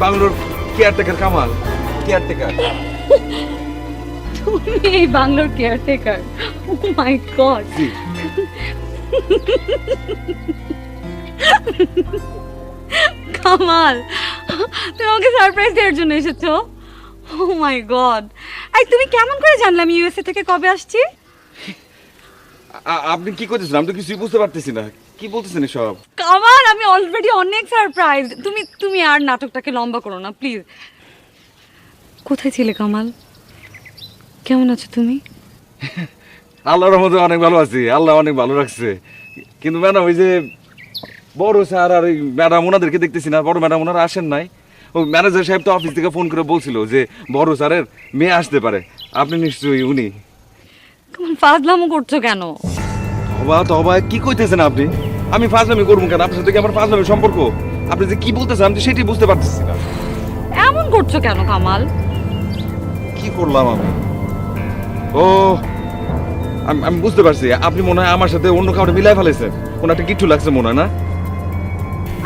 বাংলোর caretaker Kamal, caretaker. তুমি এই বাংলোর caretaker? ও মাই god. জি। কামাল, তুমি আমাকে সারপ্রাইজ দেওয়ার জন্য এসেছো? ও মাই গড। এই তুমি কেমন করে জানলে আমি ইউএসএ থেকে কবে আসছি? আপনি কি করতেছেন? আমি তো কিছুই বুঝতে পারতেছি না, কি বলতেছেন সব? কামাল, আমি অলরেডি অনেক সারপ্রাইজ। তুমি তুমি আর নাটকটাকে লম্বা করো না প্লিজ। কোথায় ছিলে কামাল? কেমন আছো তুমি? আল্লাহর রহমতে অনেক ভালো আছি, আল্লাহ অনেক ভালো রাখছে। কিন্তু ম্যাডাম, ওই যে বড় স্যার আর ওই ম্যাডাম ওনাদেরকে দেখতেছি না, বড় ম্যাডাম ওনারা আসেন নাই। ওই ম্যানেজার সাহেব তো অফিস থেকে ফোন করে বলছিল যে বড় স্যারের মেয়ে আসতে পারে, আপনি নিশ্চয়ই উনি। কামাল, ফাজলামো করছো কেন? তবা তবা, কি কইতেছেন আপনি? আমি ফাজলামি করবো কেন? আপনার সাথে কি আমার ফাজলামির সম্পর্ক? আপনি যে কি বলতেছেন আমি তো সেটাই বুঝতে পারতেছি না। এমন করছো কেন কামাল? কি করলাম আমি? ও, আমি বুঝতে পারছি, আপনি মনে হয় আমার সাথে অন্য কাউকে মিলাই ফেলেছেন। কোনো একটা কিচ্ছু লাগছে মনে হয়, না?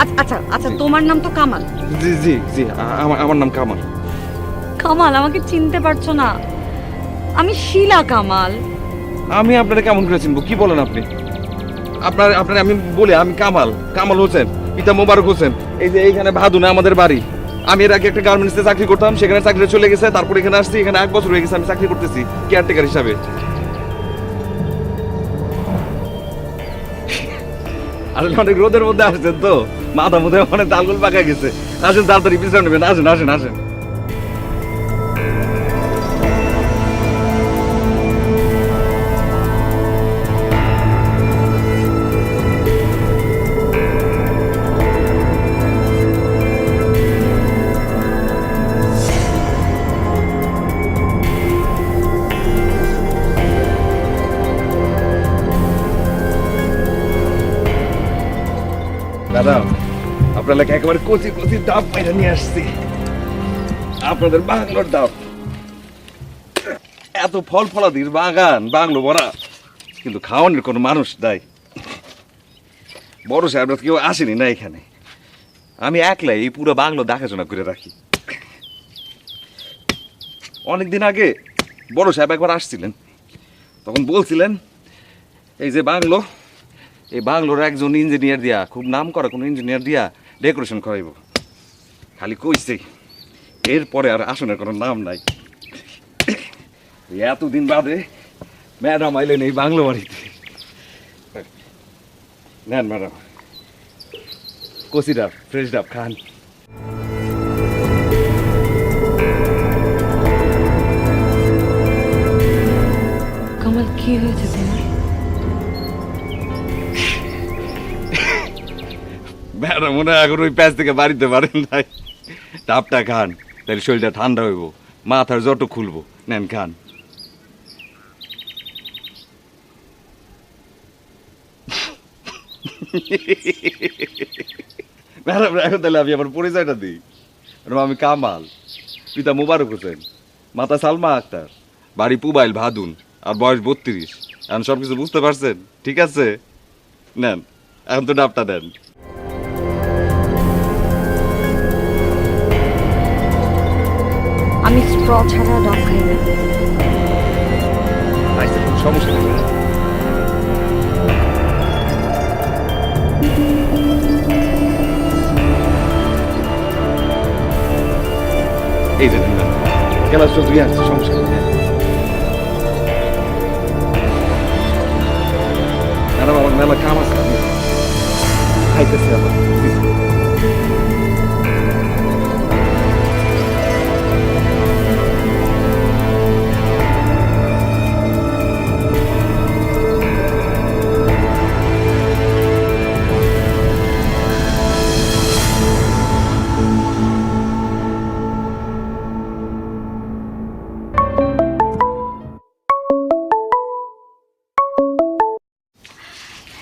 আচ্ছা আচ্ছা আচ্ছা, তোমার নাম তো কামাল। জি জি জি, আমার নাম কামাল। কামাল, আমাকে চিনতে পারছো না? আমি শিলা কামাল। আমি আপনারা কেমন করে চিনবো? কি বলেন আপনি? আপনার আমি বলি, আমি কামাল, কামাল হোসেন, পিতা মোবারক হোসেন। এই যে এইখানে ভাদুনা আমাদের বাড়ি। আমি এর আগে একটা গার্মেন্টসে চাকরি করতাম, সেখানে চাকরি চলে গেছে, তারপর এখানে আসছি। এখানে 1 বছর হয়ে গেছে আমি চাকরি করতেছি কেয়ারটেকার হিসাবে। আসলে অনেক রোদের মধ্যে আসছেন তো, মাথা মধ্যে অনেক তালগোল পাকা গেছে। আসেন, তাড়াতাড়ি বিশ্রাম নেবেন। আসেন আসেন আসেন। দাদা, আপনার লেখা একেবারে কচি কচি ডাব পাইরা নিয়ে আসছি, আপনাদের বাংলোর ডাব। এত ফল ফলাদির বাগান, বাংলো ভরা, কিন্তু খাওয়ানোর কোনো মানুষ নাই। বড় সাহেব কেউ আসেনি না এখানে। আমি একলাই এই পুরো বাংলো দেখাশোনা করে রাখি। অনেকদিন আগে বড় সাহেব একবার আসছিলেন, তখন বলছিলেন এই যে বাংলো, এই বাংলোর একজন ইঞ্জিনিয়ার দিয়া, খুব নাম করা কোনো ইঞ্জিনিয়ার দিয়া ডেকোরেশন করাইব। খালি কইছে, এরপরে আর আসনের কোনো নাম নাই। এতদিন বাদে ম্যাডাম আইলেন এই বাংলো বাড়িতে। নেন ম্যাডাম, কচি ডাব, ফ্রেশ ডাব খান। কামাল, কি হয়েছে তোমার? ম্যাডাম মনে হয় এখন ওই প্যাচ থেকে বাড়িতে পারেন নাই। ডাবটা খান, তাহলে শরীরটা ঠান্ডা হইব, মাথার জট খুলবো। নেন খান। ম্যাডাম এখন তাহলে আমি আমার পরিচয়টা দিই। ম্যাডাম, আমি কামাল, পিতা মোবারক হোসেন, মাতা সালমা আক্তার, বাড়ি পুবাইল ভাদুন, আর বয়স 32। এখন সব কিছু বুঝতে পারছেন? ঠিক আছে, নেন এখন তো ডাবটা দেন। আমি স্ট্র ছাড়া ডাব খাই না। আচ্ছা, কোনো সমস্যা নেই। এই যে খেলা চলতে আসছে, সমস্যা নেই। ম্যাডাম, আমার মেলা কাম আছে, আমি খাইতেছি আবার।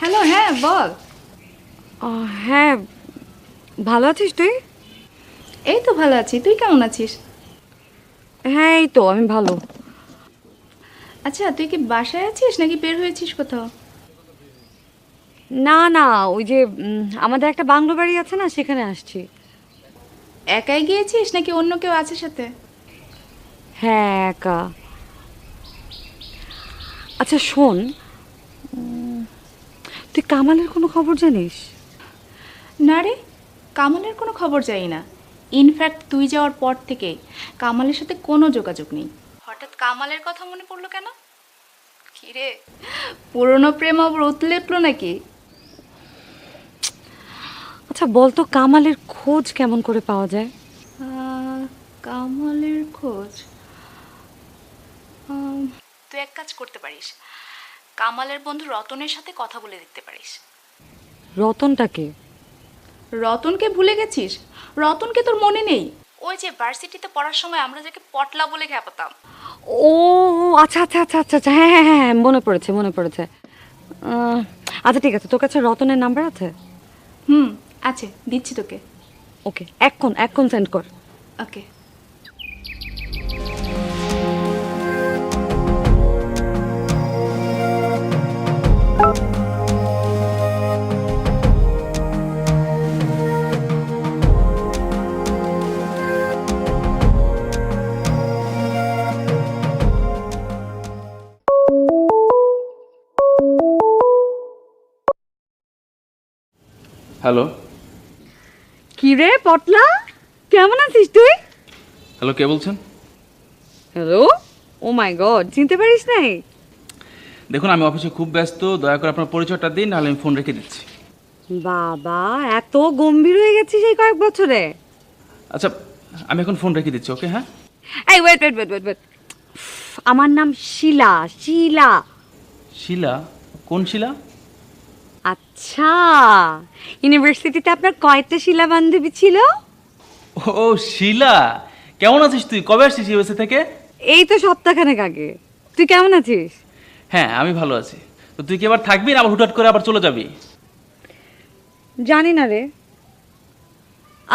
হ্যালো, হ্যাঁ বল। হ্যাঁ, ভালো আছিস তুই? এই তো ভালো আছি, তুই কেমন আছিস? হ্যাঁ, এই তো আমি ভালো। আচ্ছা, তুই কি বাসায় আছিস নাকি বের হয়েছিস কোথাও? না না, ওই যে আমাদের একটা বাংলো বাড়ি আছে না, সেখানে আসছি। একাই গিয়েছিস নাকি অন্য কেউ আছে সাথে? হ্যাঁ, একা। আচ্ছা শোন, তুই কামালের কোনো খবর জানিস? না রে, কামালের কোনো খবর জানি না। ইনফ্যাক্ট তুই যাওয়ার পর থেকে কামালের সাথে কোনো যোগাযোগ নেই। হঠাৎ কামালের কথা মনে পড়লো কেন? কি রে, পুরনো প্রেম আবার উতলে উঠলো নাকি? আচ্ছা বলতো কামালের খোঁজ কেমন করে পাওয়া যায়? কামালের খোঁজ তুই এক কাজ করতে পারিস, কামালের বন্ধু রতনের সাথে কথা বলে দেখতে পারিস। রতনটাকে? রতনকে ভুলে গেছিস? রতনকে তোর মনে নেই? ওই যে ভার্সিটিতে পড়ার সময় আমরা যাকে পটলা বলে খেপাতাম। ও আচ্ছা আচ্ছা আচ্ছা আচ্ছা আচ্ছা, হ্যাঁ হ্যাঁ হ্যাঁ, মনে পড়েছে মনে পড়েছে। আচ্ছা ঠিক আছে, তোর কাছে রতনের নাম্বার আছে? আছে, দিচ্ছি তোকে। ওকে, এক্ষণ সেন্ড কর। ওকে। হ্যালো। কি রে পটলা, কেমন আছিস তুই? হ্যালো, কে বলছেন? হ্যালো, ও মাই গড, চিনতে পারিস নাই? দেখুন, আমি অফিসে খুব ব্যস্ত, দয়া করে আপনার পরিচয়টা দিন, নাহলে আমি ফোন রেখে দিচ্ছি। বাবা, এত গম্ভীর হয়ে গেছিস এই কয়েক বছরে? আচ্ছা, আমি এখন ফোন রেখে দিচ্ছি, ওকে? হ্যাঁ। এই wait wait wait wait wait, আমার নাম শিলা। শিলা। শিলা? কোন শিলা? আচ্ছা, ইউনিভার্সিটিতে আপনার কয়টা শিলা বান্ধবী ছিল? ও শিলা, কেমন আছিস তুই? কবে আসছিস ইউএসএ থেকে? এই তো সপ্তাহখানেক আগে। তুই কেমন আছিস? হ্যাঁ, আমি ভালো আছি। তো তুই কি আবার থাকবি না আবার হুটহাট করে আবার চলে যাবি? জানি না রে।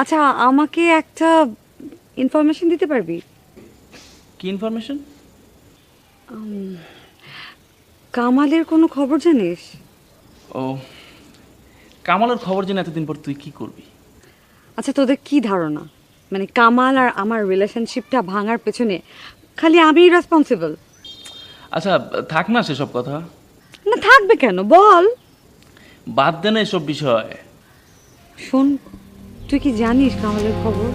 আচ্ছা, আমাকে একটা ইনফরমেশন দিতে পারবি? কি ইনফরমেশন? কামালের কোনো খবর জানিস? ও, কামালের খবর জেনে এতদিন পর তুই কি করবি? আচ্ছা, তোদের কি ধারণা, মানে কামাল আর আমার রিলেশনশিপটা ভাঙার পেছনে খালি আমিই রেসপন্সিবল? আচ্ছা, থাক না সেসব কথা, না থাকবে কেন, বল। বাদ দে না এসব বিষয়। শোন, তুই কি জানিস কামালের খবর?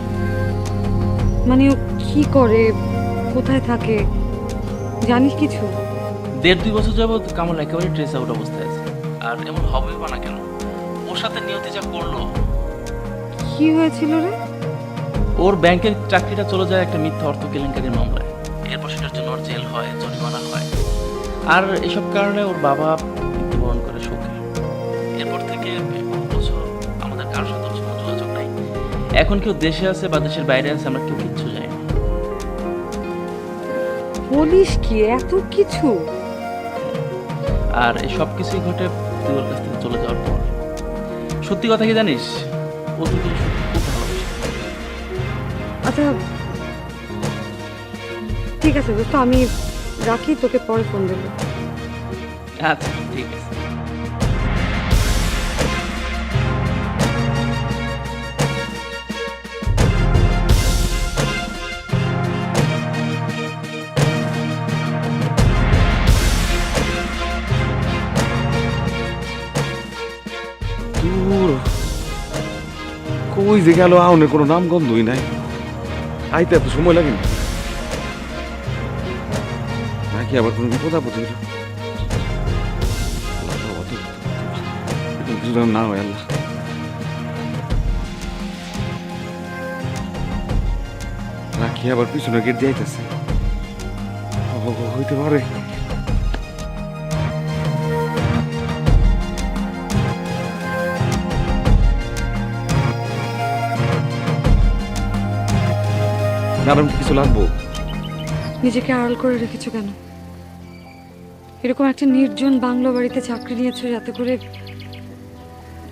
মানে ও কি করে, কোথায় থাকে, জানিস কিছু? 1.5-2 বছর যাবত কামাল একেবারে ট্রেস আউট অবস্থায় আছে। আর এমন হবে বা না কেন, ওর সাথে নিয়তি যা করলো। কি হয়েছিল রে? ওর ব্যাংকের চাকরিটা চলে যায় একটা মিথ্যা অর্থ কেলেঙ্কারির মামলায়। এরপর সেটার জন্য ওর জেল হয়, জরিমানা হয়। আর এসব কারণে ওর বাবা মৃত্যুবরণ করে শোকে। এরপর থেকে বহু বছর আমাদের কারোর সাথে ওর কোনো যোগাযোগ নাই। এখন কেউ দেশে আছে বা দেশের বাইরে আছে, আমরা কেউ কিচ্ছু জানি না। বলিস কি, এত কিছু? আর এই সব কিছুই ঘটে তুই ওর কাছ থেকে চলে যাওয়ার পর। সত্যি কথা কি জানিস, ও তোকে সত্যি খুব ভালোবাসে। আচ্ছা ঠিক আছে দোস্ত, আমি রাখি, তোকে পরে ফোন দেবো। আচ্ছা ঠিক আছে। দূর কই যে গেল, আউনের কোনো নাম গন্ধই নাই। আইতে এত সময় লাগে নাকি আবার কোনো বিপদ আপদ হইল? বুঝলাম না হয় আল্লাহ। নাকি আবার পিছনে গেট যাইতেছে, হইতে পারে। ম্যাডাম কিছু লাগবো? নিজেকে আড়াল করে রেখেছো কেন? এরকম একটা নির্জন বাংলো বাড়িতে চাকরি নিয়েছো যাতে করে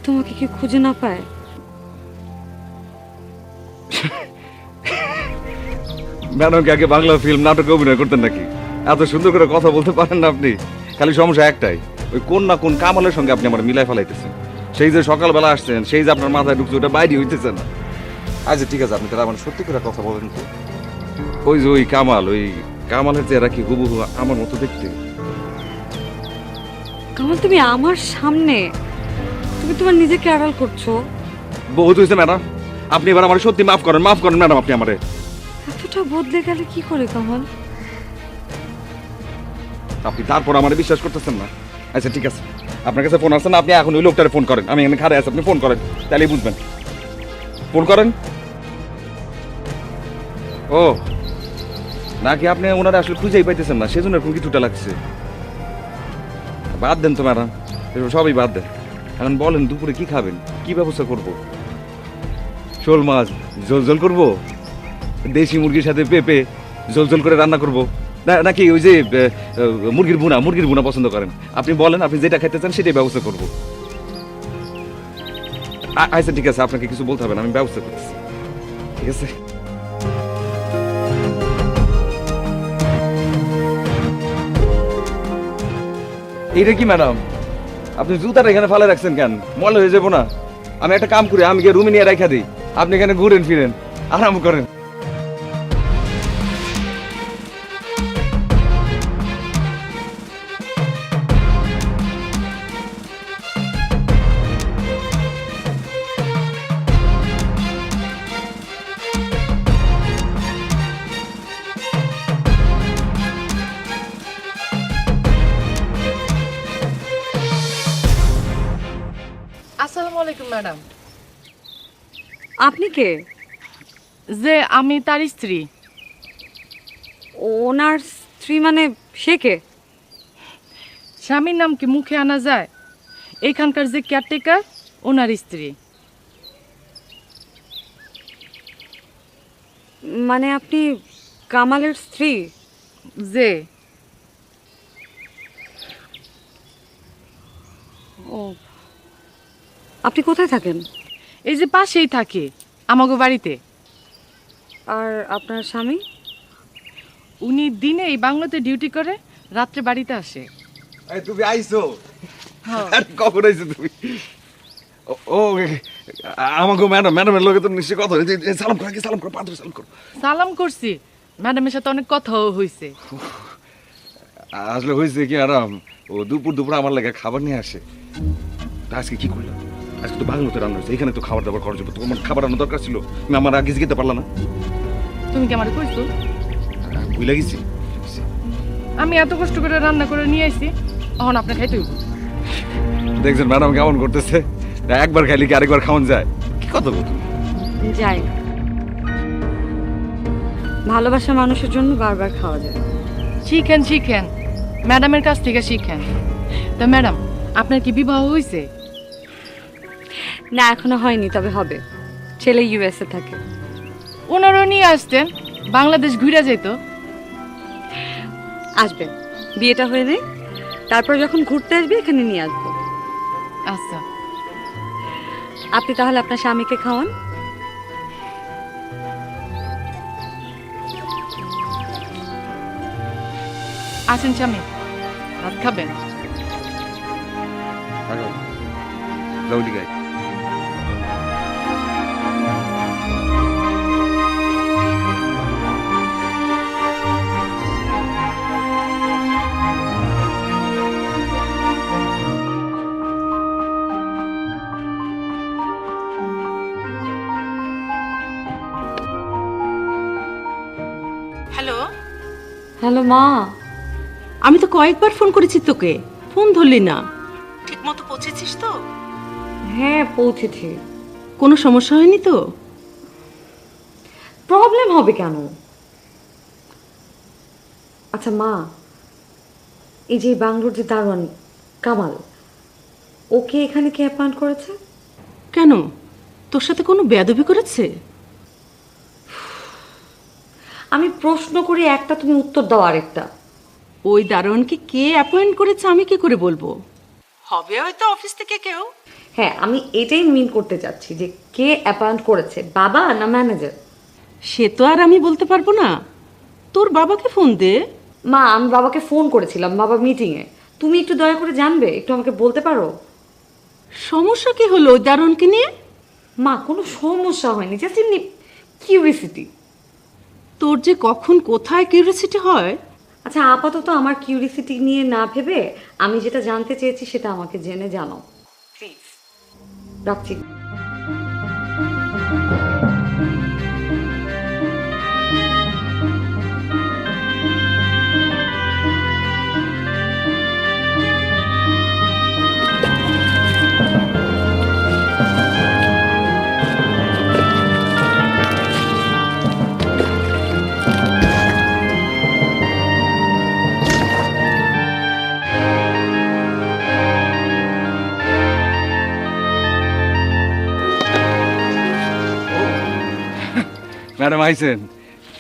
তোমাকে কেউ খুঁজে না পায়। ম্যাডাম কি আগে বাংলা ফিল্ম নাটকে অভিনয় করতেন নাকি? এত সুন্দর করে কথা বলতে পারেন না আপনি। খালি সমস্যা একটাই, ওই কোন না কোন কামালের সঙ্গে আপনি আমার মিলাই ফেলাইতেছেন। সেই যে সকালবেলা আসছেন, সেই যে আপনার মাথায় ঢুকছে, ওটা বাইরে হইতেছে না। আচ্ছা ঠিক আছে, আপনি তাহলে আমার সত্যি করে কথা বলেন তো। ওই যে ওই কামালের চেহারা কি হুবহু আমার মতো দেখতে? কামাল, তুমি আমার সামনে, তুমি তোমার নিজেকে আড়াল করছো। বহুত হয়েছে ম্যাডাম, আপনি এবার আমার সত্যি মাফ করেন ম্যাডাম, আপনি আমারে। এতটা বদলে গেলে কি করে কামাল? আপনি তারপর আমার বিশ্বাস করতেছেন না? আচ্ছা ঠিক আছে, আপনার কাছে ফোন আসছে না, আপনি এখন ওই লোকটারে ফোন করেন। আমি এখানে খাড়ে আছি, আপনি ফোন করেন, তাহলেই বুঝবেন। ফোন করেন। ও নাকি আপনি ওনারা আসলে খুঁজেই পাইতেছেন না, সেজন্য এরকম কিছুটা লাগছে। বাদ দেন তো ম্যাডাম, এসব সবই বাদ দেন। এখন বলেন দুপুরে কি খাবেন, কি ব্যবস্থা করব? শোল মাছ ঝোল করব, দেশি মুরগির সাথে পেঁপে ঝোল করে রান্না করব, নাকি ওই যে মুরগির বুনা পছন্দ করেন? আপনি বলেন, আপনি যেটা খেতে চান সেটাই ব্যবস্থা করব। আচ্ছা ঠিক আছে, আপনাকে কিছু বলতে হবে না, আমি ব্যবস্থা করতেছি। ঠিক আছে। এইটা কি ম্যাডাম, আপনি জুতাটা এখানে ফালে রাখছেন কেন? ময়লা হয়ে যাবো না? আমি একটা কাম করি, আমি গিয়ে রুমে নিয়ে রেখা দিই, আপনি এখানে ঘুরেন ফিরেন, আরাম করেন। আসসালামু আলাইকুম ম্যাডাম। আপনি কে? যে আমি তার স্ত্রী। ওনার স্ত্রী মানে সে কে? স্বামীর নাম কি মুখে আনা যায়? এইখানকার যে কেয়ারটেকার, ওনার স্ত্রী। মানে আপনি কামালের স্ত্রী? যে ও, আপনি কোথায় থাকেন? এই যে পাশেই থাকে আমাগো বাড়িতে। আর আপনার স্বামী? উনি দিনে এই বাংলাতে ডিউটি করে, রাত্রে বাড়িতে আসে। তুমি আইছো? হ্যাঁ। কখন আইছো তুমি? ও আমাকে ম্যাডামের লোকে তো নিশ্চয়ই কথা হয়েছে। সালাম করো পাত্র, সালাম করো। সালাম করছি, ম্যাডামের সাথে অনেক কথাও হয়েছে। আসলে হয়েছে কি ম্যাডাম, ও দুপুর আমার লাগে খাবার নিয়ে আসে। তা আজকে কি করলাম? আজকে তো বাংলাতে রান্না হয়েছে, এখানে তো খাবার দাবার করার জন্য তোমার খাবার রান্না দরকার ছিল, আমি আমার আগে যেতে পারলাম না। তুমি কি আমার কইছো? ভুলে গেছি। আমি এত কষ্ট করে রান্না করে নিয়ে আইছি, এখন আপনি খাইতে হইব। দেখছেন ম্যাডাম কেমন করতেছে? একবার খাইলে কি আরেকবার খাওয়ান যায়? কি কথা বল? যাই, ভালোবাসা মানুষের জন্য বারবার খাওয়া যায়। শিখেন, ম্যাডামের কাছ থেকে শিখেন। তো ম্যাডাম, আপনার কি বিবাহ হয়েছে? না, এখনো হয়নি, তবে হবে। ছেলে ইউএসএ থাকে। ওনারও নিয়ে আসতেন, বাংলাদেশ ঘুরে যেত। আসবে, বিয়েটা হয়ে নেই, তারপর যখন ঘুরতে আসবে এখানে নিয়ে আসবো। আচ্ছা, আপনি তাহলে আপনার স্বামীকে খাওয়ান। আসেন স্বামী, ভাত খাবেন? যাওলি গাই। হ্যালো, হ্যালো মা। আমি তো কয়েকবার ফোন করেছি তোকে, ফোন ধরলি না। ঠিক মতো পৌঁছেছিস তো? হ্যাঁ, পৌঁছেছি। কোনো সমস্যা হয়নি তো? প্রবলেম হবে কেন? আচ্ছা মা, এই যে বাংলোর যে দারোয়ান কামাল, ওকে এখানে কে অ্যাপয়েন্ট করেছে? কেন, তোর সাথে কোনো বেয়াদবি করেছে? আমি প্রশ্ন করি একটা, তুমি উত্তর দাও আরেকটা। ওই দারোয়ানকে কে অ্যাপয়েন্ট করেছে আমি কি করে বলবো? হবে হয়তো অফিস থেকে কেউ। হ্যাঁ, আমি এটাই মিন করতে চাচ্ছি যে কে অ্যাপয়েন্ট করেছে, বাবা না ম্যানেজার? সে তো আর আমি বলতে পারবো না, তোর বাবাকে ফোন দে। মা, আমি বাবাকে ফোন করেছিলাম, বাবা মিটিংয়ে। তুমি একটু দয়া করে জানবে, একটু আমাকে বলতে পারো? সমস্যা কি হলো ওই দারোয়ানকে নিয়ে? মা, কোনো সমস্যা হয়নি, জাস্ট এমনি কিউরিসিটি। তোর যে কখন কোথায় কিউরিসিটি হয়। আচ্ছা, আপাতত আমার কিউরিসিটি নিয়ে না ভেবে আমি যেটা জানতে চেয়েছি সেটা আমাকে জেনে জানো প্লিজ। রাখছি। ম্যাডাম আইছেন,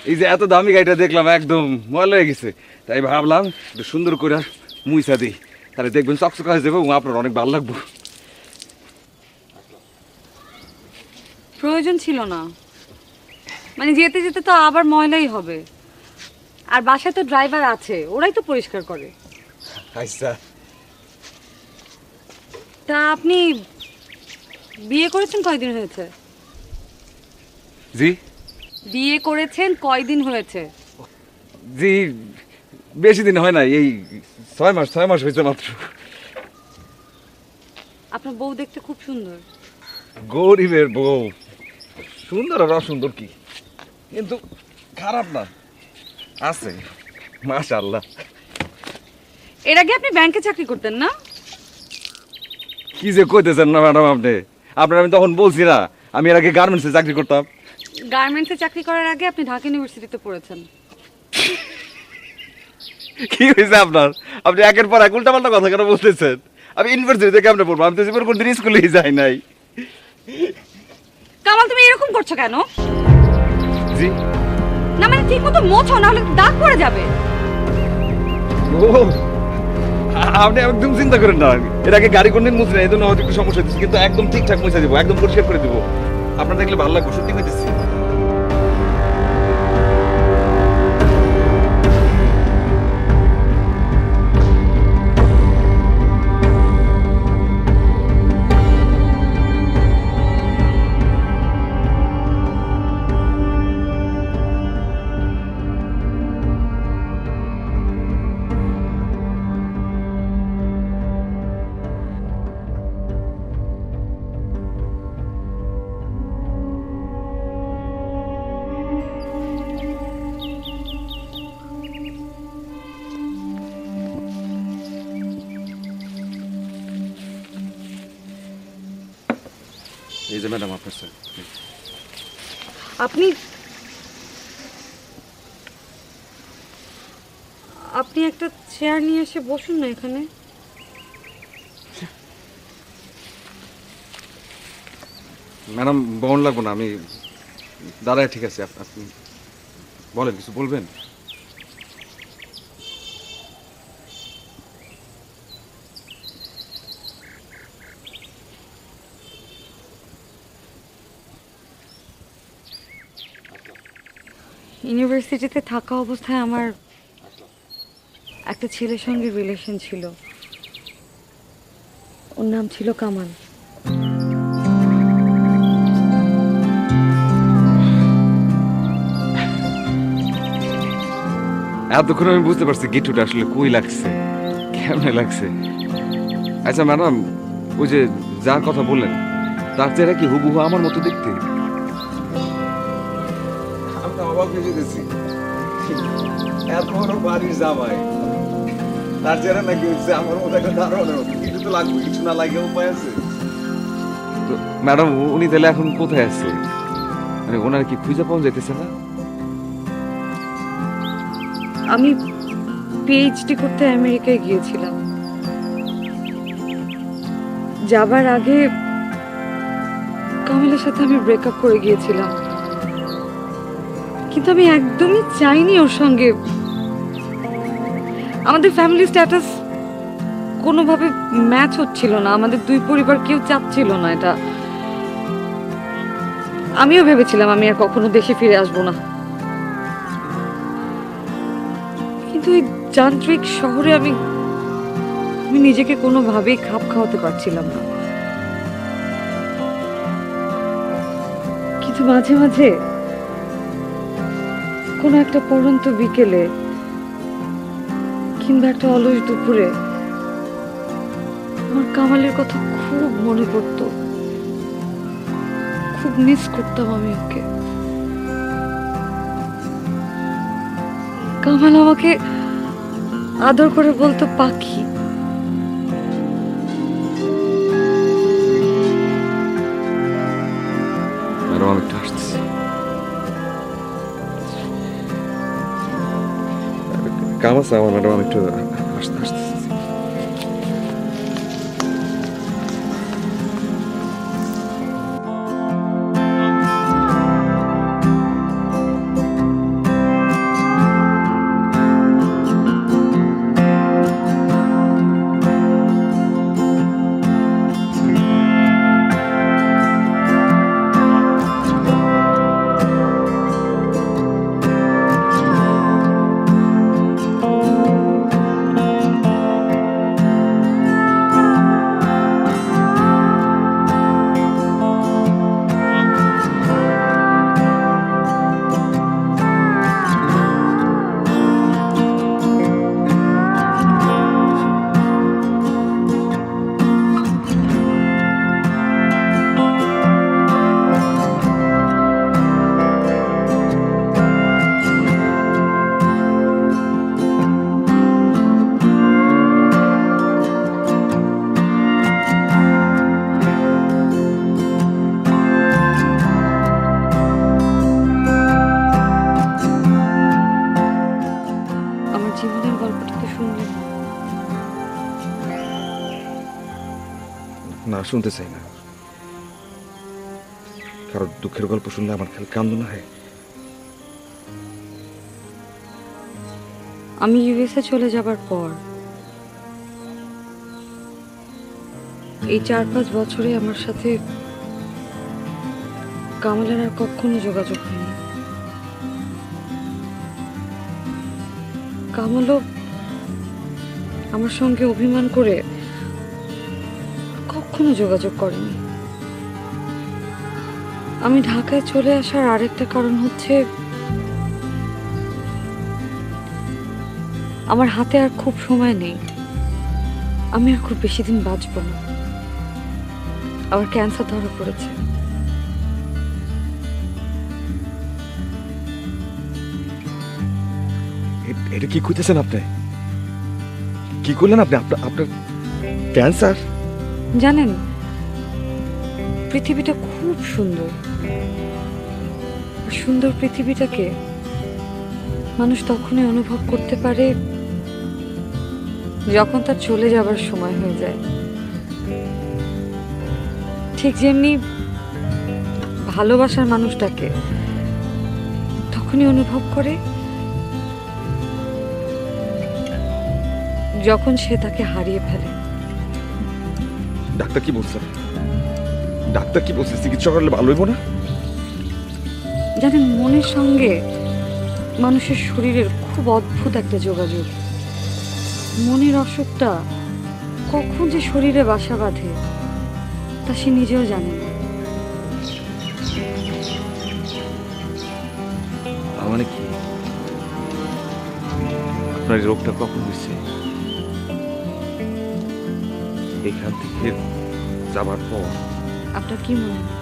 এই যে এত দামি গাড়িটা দেখলাম একদম ময়লা হয়ে গেছে, তাই ভাবলাম একটু সুন্দর করে মুইসা দিই, তাহলে দেখবেন চকচকা হয়ে যাবে এবং আপনার অনেক ভালো লাগবে। প্রয়োজন ছিল না, মানে যেতে যেতে তো আবার ময়লাই হবে। আর বাসায় তো ড্রাইভার আছে, ওরাই তো পরিষ্কার করে। আচ্ছা, তা আপনি বিয়ে করেছেন কয়দিন হয়েছে? জি বিয়ে করেছেন কয়দিন হয়েছে? জি বেশি দিন হয় না, এই 6 মাস হয়েছে মাত্র। আপনার বউ দেখতে খুব সুন্দর। গরিবের বউ সুন্দর আর অসুন্দর কি, কিন্তু খারাপ না, আছে মাশাআল্লাহ। এর আগে আপনি ব্যাংকে চাকরি করতেন না? কি যে কইতেছেন না ম্যাডাম আপনি, আপনার আমি তখন বলছি না আমি এর আগে গার্মেন্টসে চাকরি করতাম। গার্মেন্টসে চাকরি করার আগে আপনি ঢাকা ইউনিভার্সিটিতে পড়েছেন। কি হয়েছে আপনার? আপনি একের পর এক উল্টাপাল্টা কথা কেন বলতেছেন? আমি ইউনিভার্সিটিতে কেমনে পড়বো? আমি তো জীবন কোনদিন স্কুলেই যাই নাই। কামাল, তুমি এরকম করছো কেন? জি না মানে ঠিক মতো মোছো, না হলে দাগ পড়ে যাবে। ও আপনি একদম চিন্তা করেন না, এর আগে গাড়ি কোনদিন মুছে না, এই জন্য হয়তো একটু সমস্যা হচ্ছে, কিন্তু একদম ঠিকঠাক মুছে দিব, একদম পরিষ্কার করে দিব। আপনার দেখলে ভালো লাগবে, সত্যি কইতেছি। এই যে ম্যাডাম আপনার স্যার। আপনি আপনি একটা চেয়ার নিয়ে এসে বসুন না এখানে। ম্যাডাম বহন লাগবো না, আমি দাঁড়ায় ঠিক আছে। আপনি বলেন, কিছু বলবেন? ইউনিভার্সিটিতে থাকা অবস্থায় আমার একটা ছেলের সঙ্গে রিলেশন ছিল, ওর নাম ছিল কামাল। এতক্ষণ আমি বুঝতে পারছি গিট্টুটা আসলে কই লাগছে, কেমনে লাগছে। আচ্ছা ম্যাডাম, ওই যে যার কথা বললেন তার চেহারা কি হুবহু আমার মতো দেখতে? আমি তো অবাক হয়ে যেতেছি, এত বড় বাড়ির জামাই, তার চেহারা নাকি হচ্ছে আমার মতো একটা দারোয়ানের মতো। কিছু তো লাগবে, কিছু না লাগে উপায় আছে? তো ম্যাডাম উনি তাহলে এখন কোথায় আছে? মানে ওনার কি খুঁজে পাওয়া যাইতেছে না? আমি পিএইচডি করতে আমেরিকায় গিয়েছিলাম। যাবার আগে কামালের সাথে আমি ব্রেকআপ করে গিয়েছিলাম, কিন্তু আমি একদমই চাইনি ওর সঙ্গে। আমাদের ফ্যামিলি স্ট্যাটাস কোনোভাবে ম্যাচ হচ্ছিল না, আমাদের দুই পরিবার কেউ চাচ্ছিল না এটা। আমিও ভেবেছিলাম আমি আর কখনো দেশে ফিরে আসবো না, কিন্তু এই যান্ত্রিক শহরে আমি নিজেকে কোনোভাবেই খাপ খাওয়াতে পারছিলাম না। কিন্তু মাঝে মাঝে কোনো একটা পড়ন্ত বিকেলে কিংবা একটা অলস দুপুরে আমার কামালের কথা খুব মনে পড়তো, খুব মিস করতাম আমি ওকে। কামাল আমাকে আদর করে বলতো পাখি। ম্যাডাম আমি একটু আসতেছি। কাম আছে আমার ম্যাডাম, আমি একটু আসতেছি। আমার জীবনের গল্পটা তো শুনলেন। না, শুনতে চাই না। কারো দুঃখের গল্প শুনলে আমার খালি কান্দনা হয়। আমি ইউএসএ চলে যাবার পর এই 4-5 বছরে আমার সাথে কামালের আর কখনো যোগাযোগ হয়নি। কামালও আমার সঙ্গে অভিমান করে কখনো যোগাযোগ করেনি। আমি ঢাকায় চলে আসার আরেকটা কারণ হচ্ছে আমার হাতে আর খুব সময় নেই, আমি আর খুব বেশি দিন বাঁচব না। আমার ক্যান্সার ধরা পড়েছে। এটা কি কইতেছেন আপনি? কি করলেন আপনি? আপনার ক্যান্সার? জানেন, পৃথিবীটা খুব সুন্দর। আর সুন্দর পৃথিবীটাকে মানুষ তখনই অনুভব করতে পারে যখন তার চলে যাবার সময় হয়ে যায়। ঠিক যেমনি ভালোবাসার মানুষটাকে তখনই অনুভব করে যখন সে তাকে হারিয়ে ফেলে। ডাক্তার কি বলছেন? ডাক্তার কি বলছে? চিকিৎসা করলে ভালো হইব না? জানেন, মনের সঙ্গে মানুষের শরীরের খুব অদ্ভুত একটা যোগাযোগ। মনের অসুখটা কখন যে শরীরে বাসা বাঁধে তা সে নিজেও জানে না। মানে কি আপনার এই রোগটা কখন হয়েছে? এখান থেকে যাবার পর? আপনার কি মনে হয়?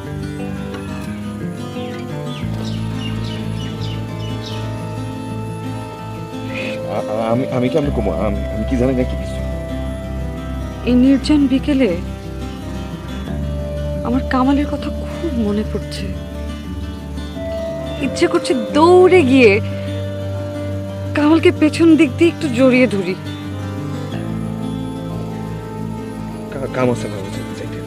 আমি কেমন কমো? আমি কি জানি নাকি কিছু? এই নির্জন বিকেলে আমার কামালের কথা খুব মনে পড়ছে। ইচ্ছে করছে দৌড়ে গিয়ে কামালকে পেছন দিক দিয়ে একটু জড়িয়ে ধরি। কাম আছে না, যাইতে।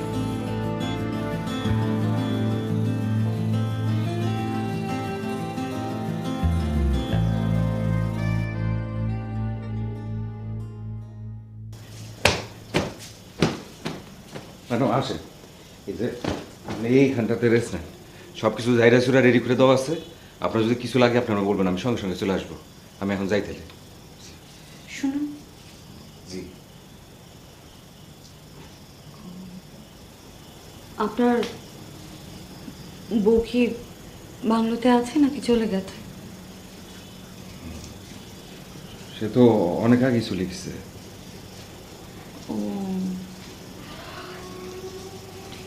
ম্যাডাম আসেন। এই যে আপনি এইখানটাতে রেস্ট নেন, সব কিছু জায়গা সুরা রেডি করে দেওয়া আছে। আপনার যদি কিছু লাগে আপনারা বলবেন, আমি সঙ্গে সঙ্গে চলে আসবো। আমি এখন যাইতে। শুনুন, জি। আপনার বউ কি বাংলোতে আছে নাকি চলে গেছে? সে তো অনেক আগেই চলে গেছে।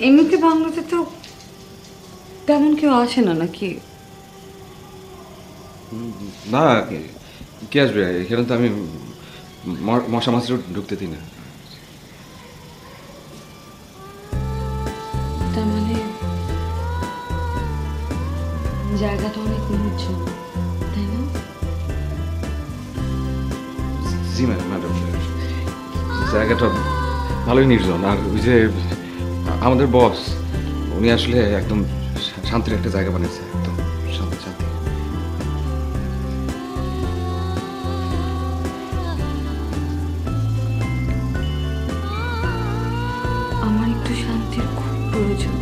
এমনিতে বাংলাতে তো তেমন কেউ আসে না নাকি? না, কে আসবে এখানে? তো আমি মশা মাছিও ঢুকতে দিই না। তার মানে জায়গাটা অনেক নির্জন, তাই না? জি ম্যাডাম, জায়গাটা ভালোই নির্জন। আর ওই যে আমাদের বস, উনি আসলে একদম শান্তির একটা জায়গা বানিয়েছে, একদম শান্তি শান্তি। আমার একটু শান্তির খুব প্রয়োজন।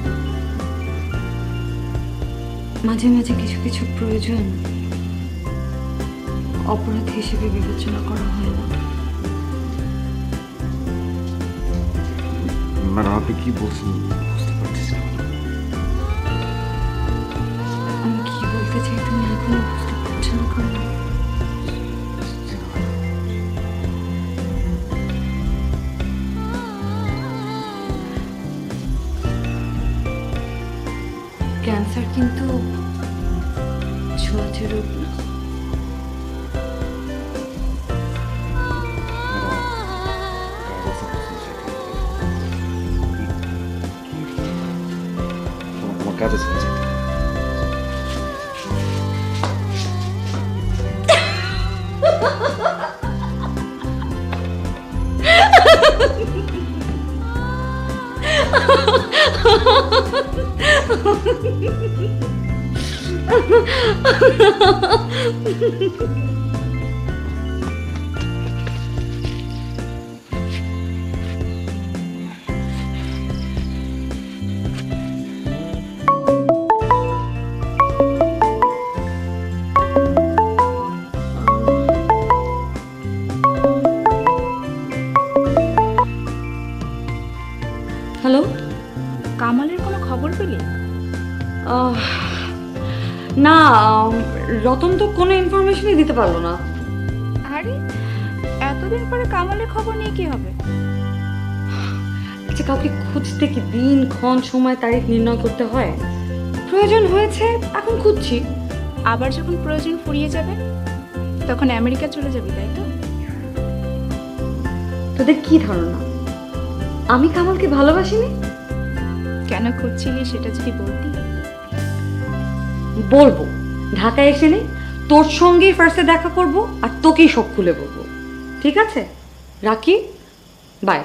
মাঝে মাঝে কিছু কিছু প্রয়োজন অপরাধ হিসেবে বিবেচনা করা হয় না। ম্যাডাম, আপনি কি বলছেন বুঝতে পারতেছি না। আমি কি বলতে চাই তুমি এখনো বুঝতে পারছো না কেন? ক্যান্সার কিন্তু ছোঁয়াচে রোগ না। আমার কাজ আছে, যেতে হবে। হ্যালো। কামালের কোনো খবর পেলি? না, রতন তো কোনো ইনফরমেশনই দিতে পারলো না। আরে এতদিন পরে কামালের খবর নিয়ে কি হবে? আচ্ছা, কাউকে খুঁজতে কি দিন ক্ষণ সময় তারিখ নির্ণয় করতে হয়? প্রয়োজন হয়েছে, এখন খুঁজছি। আবার যখন প্রয়োজন ফুরিয়ে যাবে তখন আমেরিকা চলে যাবি, তাই তো? তোদের কি ধারণা আমি কামালকে ভালোবাসিনি? কেন খুঁজছিলি সেটা যদি বলতি। বলবো, ঢাকায় এসে নেই, তোর সঙ্গেই ফার্স্টে দেখা করব আর তোকেই সব খুলে বলবো। ঠিক আছে, রাখি, বাই।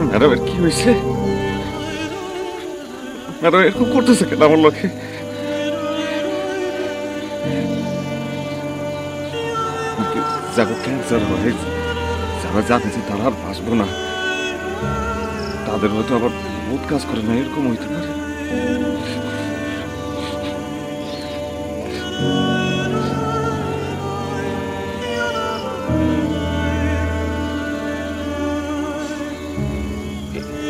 ম্যাডামের কি হয়েছে? ম্যাডাম এরকম করতেছে কেন আমার লোকে? যারা ক্যান্সার হয়, যারা জানে তারা আর বাঁচবো না, তাদের হয়তো আবার বহুত কাজ করে না, এরকম হইতে পারে।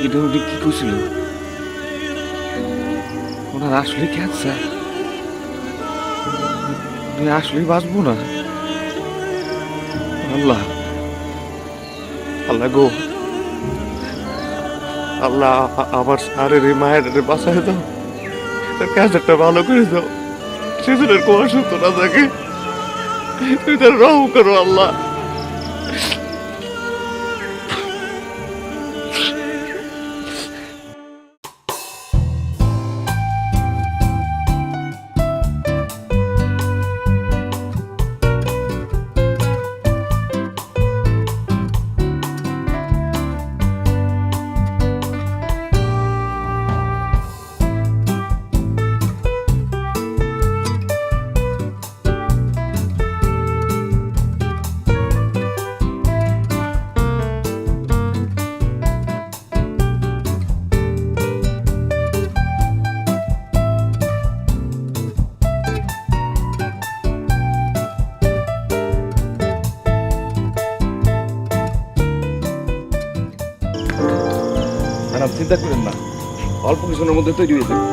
এটা উনি কি করছিল? ওনার আসলে ক্যান্সার, উনি আসলেই বাঁচবো না। আল্লাহ, আল্লাহ গো, আল্লাহ আমার সারের মায়ের বাঁচায় দাও, তার ক্যান্সারটা ভালো করে দাও, সেজনের কোনো অসুস্থ না থাকে, তুমি তার রহম করো আল্লাহ। ম্যাডাম চিন্তা করেন না, অল্প কিছুর মধ্যে তৈরি হয়ে যাবে।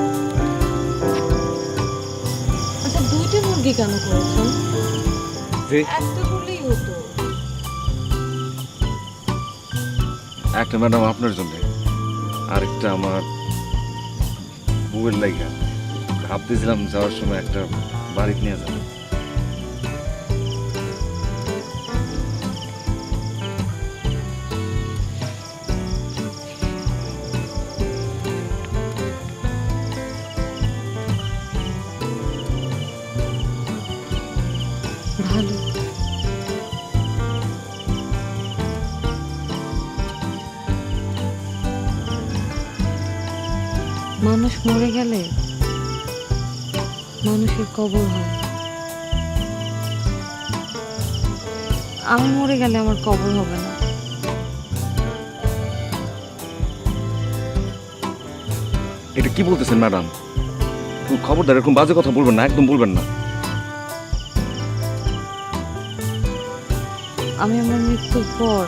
আচ্ছা, 2টা মুরগি কেন করেছেন? যে একটা করলেই হতো। একটা ম্যাডাম আপনার জন্য, আরেকটা আমার বউয়ের লাইগা। ভাবতেছিলাম যাওয়ার সময় একটা বাড়ি নিয়ে যাবো। ভালো। মানুষ মরে গেলে মানুষের কবর হয়। আমি মরে গেলে আমার কবর হবে না। এটা কি বলতেছেন ম্যাডাম? খবরদার এরকম বাজে কথা বলবেন না, একদম বলবেন না। আমি আমার মৃত্যুর পর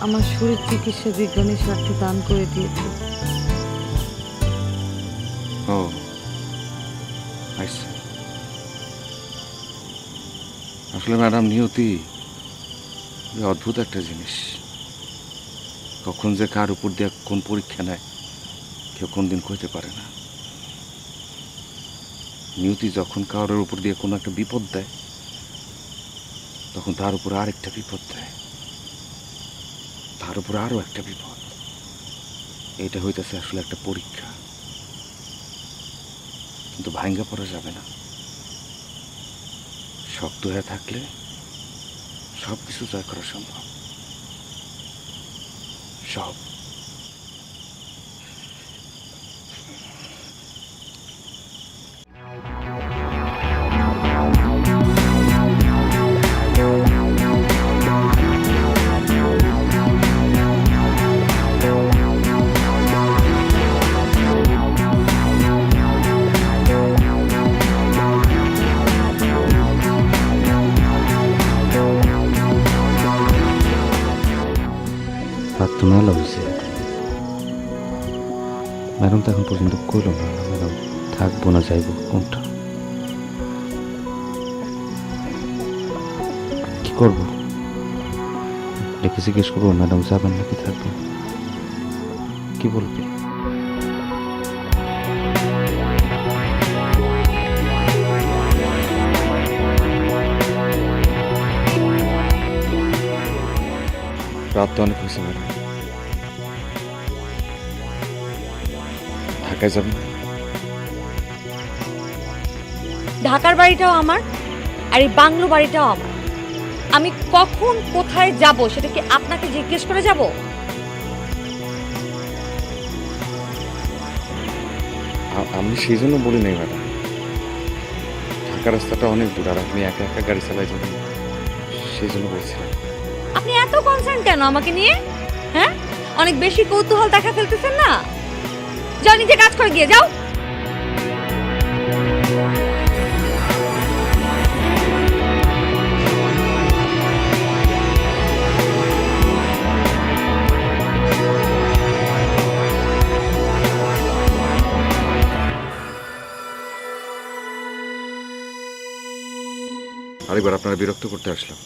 আমার শরীর চিকিৎসা বিজ্ঞানের স্বার্থে দান করে দিয়েছি। ও আচ্ছা। আসলে ম্যাডাম নিয়তি অদ্ভুত একটা জিনিস। কখন যে কার উপর দিয়ে কোন পরীক্ষা নেয় কেউ কোন দিন কইতে পারে না। নিয়তি যখন কারোর উপর দিয়ে কোনো একটা বিপদ দেয় তখন তার উপর আরেকটা বিপদ দেয়, তার উপর আরো একটা বিপদ। এটা হইতেছে আসলে একটা পরীক্ষা, কিন্তু ভাঙ্গা পড়া যাবে না। শক্ত হয়ে থাকলে সব কিছু জয় করা সম্ভব। সব। রাত তো মেলা হয়েছে, ম্যাডাম তো এখন পর্যন্ত কইল না ম্যাডাম থাকবো না যাইব কোনটা। কি করবো? ডেকে জিজ্ঞেস করবো ম্যাডাম যাবেন নাকি থাকবো? কি বলবে? রাত তো অনেক হয়েছে ম্যাডাম, ঢাকায় যাবেন? ঢাকার বাড়িটাও আমার, আর এই বাংলো বাড়িটাও আমার। আমি কখন কোথায় যাব সেটা কি আপনাকে জিজ্ঞেস করে যাব? আমি সেই জন্য বলি নাই ম্যাডাম, ঢাকা রাস্তাটা অনেক দূর আর আপনি একা একা গাড়ি চালাই যাবেন, সেই জন্য বলছিলাম। আপনি এত কনসার্ন কেন আমাকে নিয়ে? হ্যাঁ, অনেক বেশি কৌতূহল দেখা ফেলতেছেন না? যাও নিজে কাজ করে গিয়ে যাও। আরেকবার আপনারা বিরক্ত করতে আসলাম।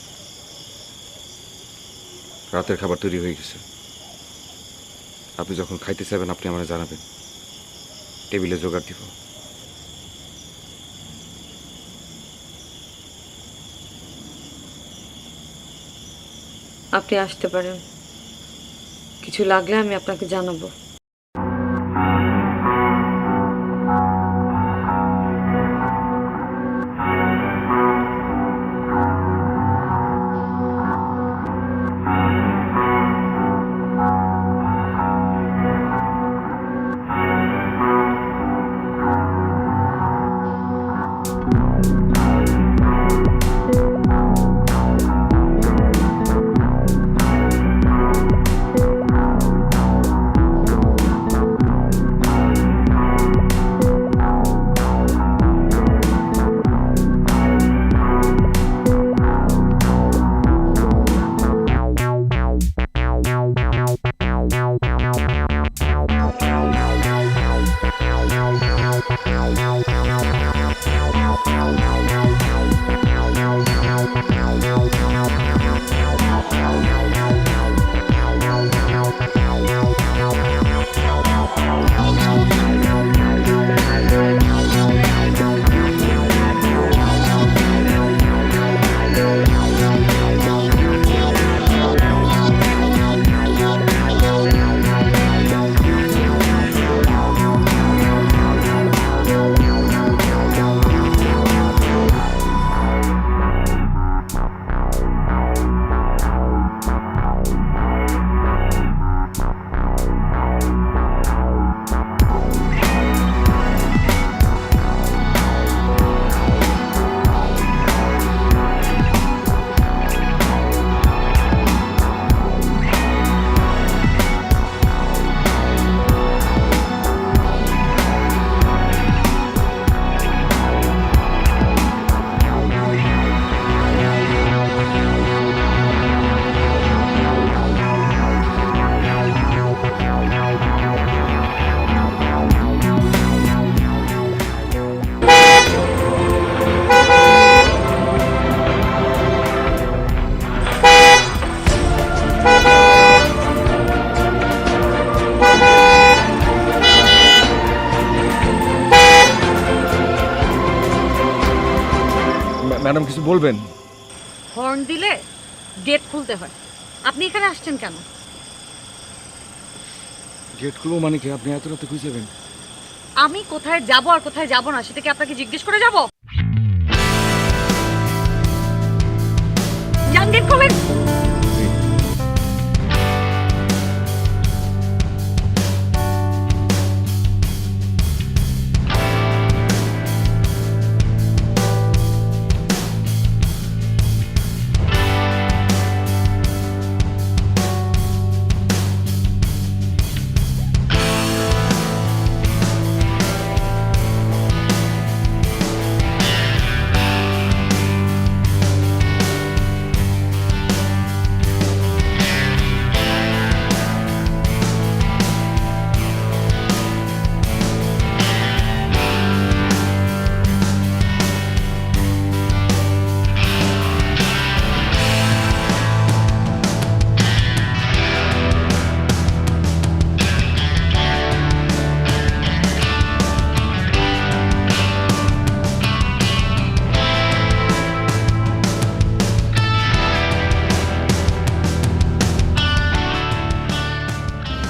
রাতের খাবার তৈরি হয়ে গেছে, আপনি যখন খাইতে চাইবেন আপনি আমাকে জানাবেন, টেবিলে জোগাড় দিব। আপনি আসতে পারেন, কিছু লাগলে আমি আপনাকে জানাবো। কিছু বলবেন? হর্ন দিলে গেট খুলতে হয়। আপনি এখানে আসছেন কেন? গেট খুলবো মানে কি? আপনি এত রাতে খুঁজে যাবেন? আমি কোথায় যাব আর কোথায় যাব না সেটা কি আপনাকে জিজ্ঞেস করে যাব? যান, গেট খোলেন।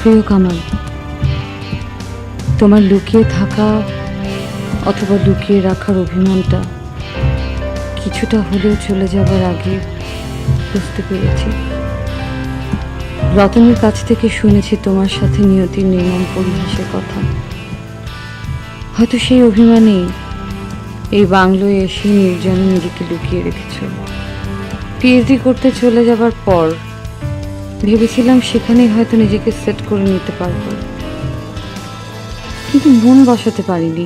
প্রিয় কামাল, তোমার লুকিয়ে থাকা অথবা লুকিয়ে রাখার অভিমানটা কিছুটা হলেও চলে যাবার আগে বুঝতে পেরেছি। রতনের কাছ থেকে শুনেছি তোমার সাথে নিয়তির নির্মম পরিহাসের কথা। হয়তো সেই অভিমানেই এই বাংলোয় এসে নির্জনে নিজেকে লুকিয়ে রেখেছ। পিএইচডি করতে চলে যাবার পর ভেবেছিলাম সেখানেই হয়তো নিজেকে সেট করে নিতে পারবো, কিন্তু মন বসাতে পারিনি।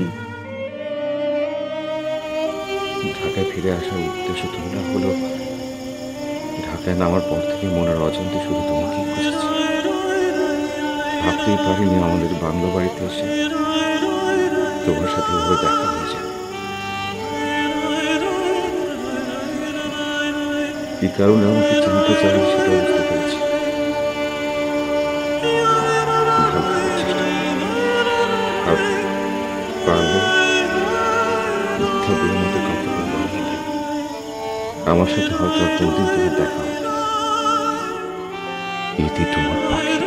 ঢাকায় ফিরে আসার উদ্দেশ্য তুমি না হলো ঢাকায় নামার পর থেকে মনের অজান্তে শুধু তোমাকেই খুঁজেছি। ভাবতেই পারিনি আমাদের বাংলা বাড়িতে এসে তোমার সাথে এভাবে দেখা হয়ে যাবে। কি কারণে আমাকে চিনতে চাই সেটা বুঝতে পেরেছি। ভালো থাকার চেষ্টা করো। আর পারলে মিথ্যাগুলোর মতো কাউকে বলবো না। আমার সাথে হয়তো আর কোনদিন তোমার দেখা হবে। এটি তোমার পাখি।